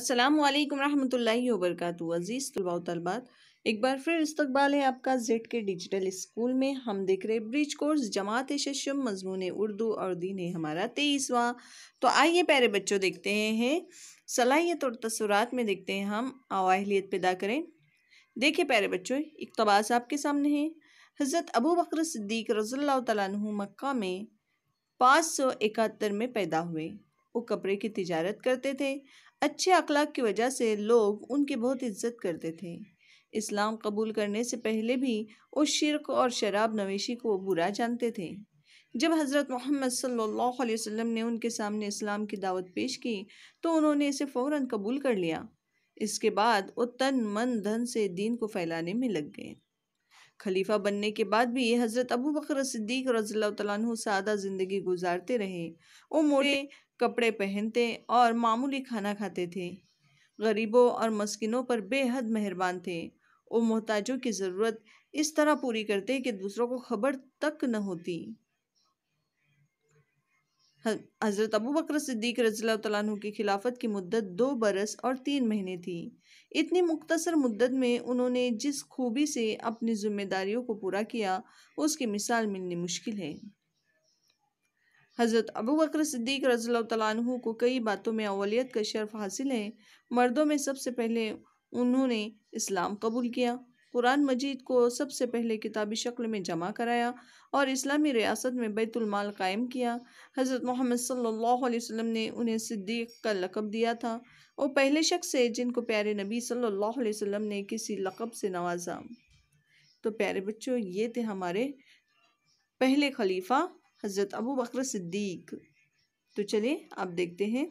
السلام علیکم رحمۃ اللہ وبرکاتہ۔ عزیز طلباء و طالبات، ایک بار پھر استقبال ہے آپ کا زیڈ کے ڈیجیٹل اسکول میں۔ ہم دیکھ رہے برج کورس جماعت ششم مضمون اردو اور دین ہے ہمارا 23واں۔ تو آئیے پیارے بچوں دیکھتے ہیں صلاحیت اور تصورات میں دیکھتے ہیں ہم اہلیت پیدا کریں۔ دیکھیں پیارے بچوں، اقتباس آپ کے سامنے ہے۔ حضرت ابو بکر صدیق رضی اللہ تعالیٰ عنہ مکہ میں 571 میں پیدا ہوئے۔ وہ کپڑے کی تجارت کرتے تھے۔ اچھے اخلاق کی وجہ سے لوگ ان کی بہت عزت کرتے تھے۔ اسلام قبول کرنے سے پہلے بھی وہ شرک اور شراب نوشی کو برا جانتے تھے۔ جب حضرت محمد صلی اللہ علیہ وسلم نے ان کے سامنے اسلام کی دعوت پیش کی تو انہوں نے اسے فوراً قبول کر لیا۔ اس کے بعد وہ تن من دھن سے دین کو پھیلانے میں لگ گئے۔ خلیفہ بننے کے بعد بھی حضرت ابو بکر صدیق رضی اللہ تعالیٰ عنہ سادہ زندگی گزارتے رہے۔ وہ موٹے کپڑے پہنتے اور معمولی کھانا کھاتے تھے۔ غریبوں اور مسکینوں پر بے حد مہربان تھے۔ وہ محتاجوں کی ضرورت اس طرح پوری کرتے کہ دوسروں کو خبر تک نہ ہوتی۔ حضرت ابو بکر صدیق رضی اللہ تعالیٰ عنہ کی خلافت کی مدت 2 برس اور 3 مہینے تھی۔ اتنی مختصر مدت میں انہوں نے جس خوبی سے اپنی ذمہ داریوں کو پورا کیا اس کی مثال ملنی مشکل ہے۔ حضرت ابو بکر صدیق رضی اللہ تعالیٰ عنہ کو کئی باتوں میں اولیت کا شرف حاصل ہے۔ مردوں میں سب سے پہلے انہوں نے اسلام قبول کیا، قرآن مجید کو سب سے پہلے کتابی شکل میں جمع کرایا اور اسلامی ریاست میں بیت المال قائم کیا۔ حضرت محمد صلی اللہ علیہ وسلم نے انہیں صدیق کا لقب دیا تھا۔ وہ پہلے شخص ہیں جن کو پیارے نبی صلی اللہ علیہ وسلم نے کسی لقب سے نوازا۔ تو پیارے بچوں، یہ تھے ہمارے پہلے خلیفہ حضرت ابو بکر صدیق۔ تو چلیے آپ دیکھتے ہیں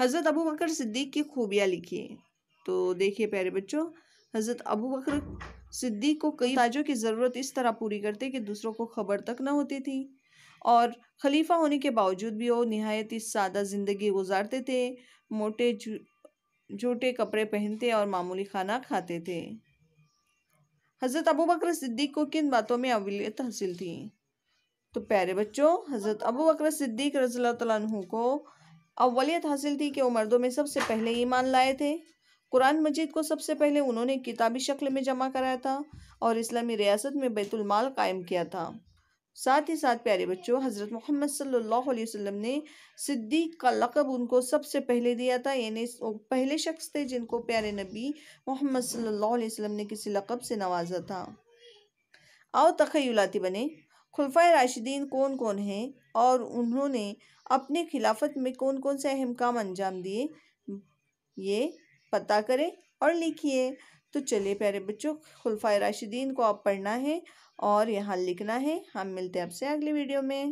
حضرت ابو بکر صدیق کی خوبیاں لکھیے۔ تو دیکھیے پیارے بچوں، حضرت ابو بکر صدیق کو کئی محتاجوں کی ضرورت اس طرح پوری کرتے کہ دوسروں کو خبر تک نہ ہوتی تھی، اور خلیفہ ہونے کے باوجود بھی وہ نہایت ہی سادہ زندگی گزارتے تھے۔ موٹے جھوٹے کپڑے پہنتے اور معمولی کھانا کھاتے تھے۔ حضرت ابو بکر صدیق کو کن باتوں میں اولیت حاصل تھی؟ تو پیارے بچوں، حضرت ابو بکر صدیق رضی اللہ تعالیٰ عنہ کو اولیت حاصل تھی کہ وہ مردوں میں سب سے پہلے ایمان لائے تھے۔ قرآن مجید کو سب سے پہلے انہوں نے کتابی شکل میں جمع کرایا تھا اور اسلامی ریاست میں بیت المال قائم کیا تھا۔ ساتھ ہی ساتھ پیارے بچوں، حضرت محمد صلی اللہ علیہ وسلم نے صدیق کا لقب ان کو سب سے پہلے دیا تھا، یعنی وہ پہلے شخص تھے جن کو پیارے نبی محمد صلی اللہ علیہ وسلم نے کسی لقب سے نوازا تھا۔ آؤ تخیلاتی بنیں۔ خلفائے راشدین کون کون ہیں اور انہوں نے اپنی خلافت میں کون کون سے اہم کام انجام دیے، یہ پتہ کریں اور لکھیے۔ تو چلیے پیارے بچوں، خلفائے راشدین کو آپ پڑھنا ہے اور یہاں لکھنا ہے۔ ہم ملتے ہیں آپ سے اگلی ویڈیو میں۔